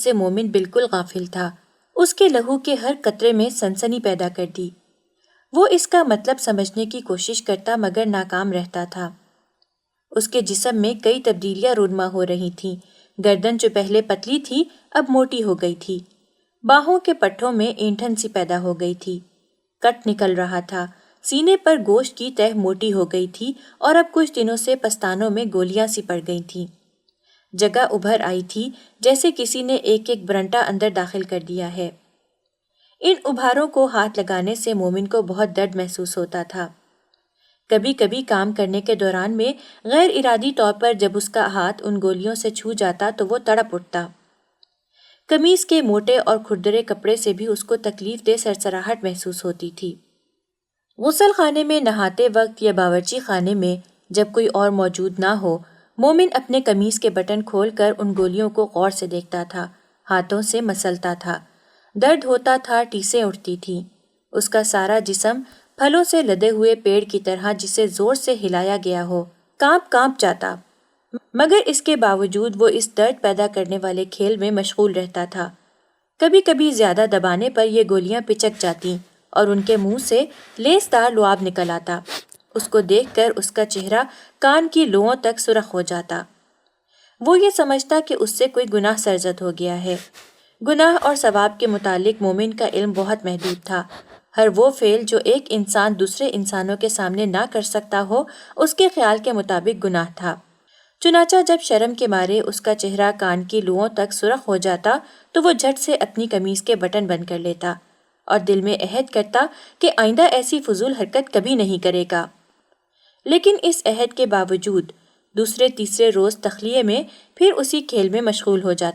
سے مومن بالکل غافل تھا۔ اس کے لہو کے ہر قطرے میں سنسنی پیدا کر دی۔ وہ اس کا مطلب سمجھنے کی کوشش کرتا مگر ناکام رہتا تھا۔ اس کے جسم میں کئی تبدیلیاں رونما ہو رہی تھیں۔ گردن جو پہلے پتلی تھی اب موٹی ہو گئی تھی۔ باہوں کے پٹھوں میں اینٹھن سی پیدا ہو گئی تھی۔ کٹ نکل رہا تھا۔ سینے پر گوشت کی تہ موٹی ہو گئی تھی اور اب کچھ دنوں سے پستانوں میں گولیاں سی پڑ گئی تھیں۔ جگہ ابھر آئی تھی جیسے کسی نے ایک ایک برنٹا اندر داخل کر دیا ہے۔ ان ابھاروں کو ہاتھ لگانے سے مومن کو بہت درد محسوس ہوتا تھا۔ کبھی کبھی کام کرنے کے دوران میں غیر ارادی طور پر جب اس کا ہاتھ ان گولیوں سے چھو جاتا تو وہ تڑپ اٹھتا۔ قمیص کے موٹے اور کھردرے کپڑے سے بھی اس کو تکلیف دہ سرسراہٹ محسوس ہوتی تھی۔ غسل خانے میں نہاتے وقت یا باورچی خانے میں جب کوئی اور موجود نہ ہو، مومن اپنے قمیص کے بٹن کھول کر ان گولیوں کو غور سے دیکھتا تھا، ہاتھوں سے مسلتا تھا۔ درد ہوتا تھا، ٹیسیں اٹھتی تھیں۔ اس کا سارا جسم پھلوں سے لدے ہوئے پیڑ کی طرح جسے زور سے ہلایا گیا ہو کانپ جاتا، مگر اس کے باوجود وہ اس درد پیدا کرنے والے کھیل میں مشغول رہتا تھا۔ کبھی کبھی زیادہ دبانے پر یہ گولیاں پچک جاتیں اور ان کے منہ سے لیسدار لعاب نکل آتا۔ اس کو دیکھ کر اس کا چہرہ کان کی لوؤں تک سرخ ہو جاتا۔ وہ یہ سمجھتا کہ اس سے کوئی گناہ سرزد ہو گیا ہے۔ گناہ اور ثواب کے متعلق مومن کا علم بہت محدود تھا۔ ہر وہ فعل جو ایک انسان دوسرے انسانوں کے سامنے نہ کر سکتا ہو اس کے خیال کے مطابق گناہ تھا۔ چنانچہ جب شرم کے مارے اس کا چہرہ کان کی لوؤں تک سرخ ہو جاتا تو وہ جھٹ سے اپنی قمیص کے بٹن بند کر لیتا اور دل میں عہد کرتا کہ آئندہ ایسی فضول حرکت کبھی نہیں کرے گا۔ لیکن اس عہد کے باوجود دوسرے تیسرے روز تخلیے میں پھر اسی کھیل میں مشغول ہو جاتا۔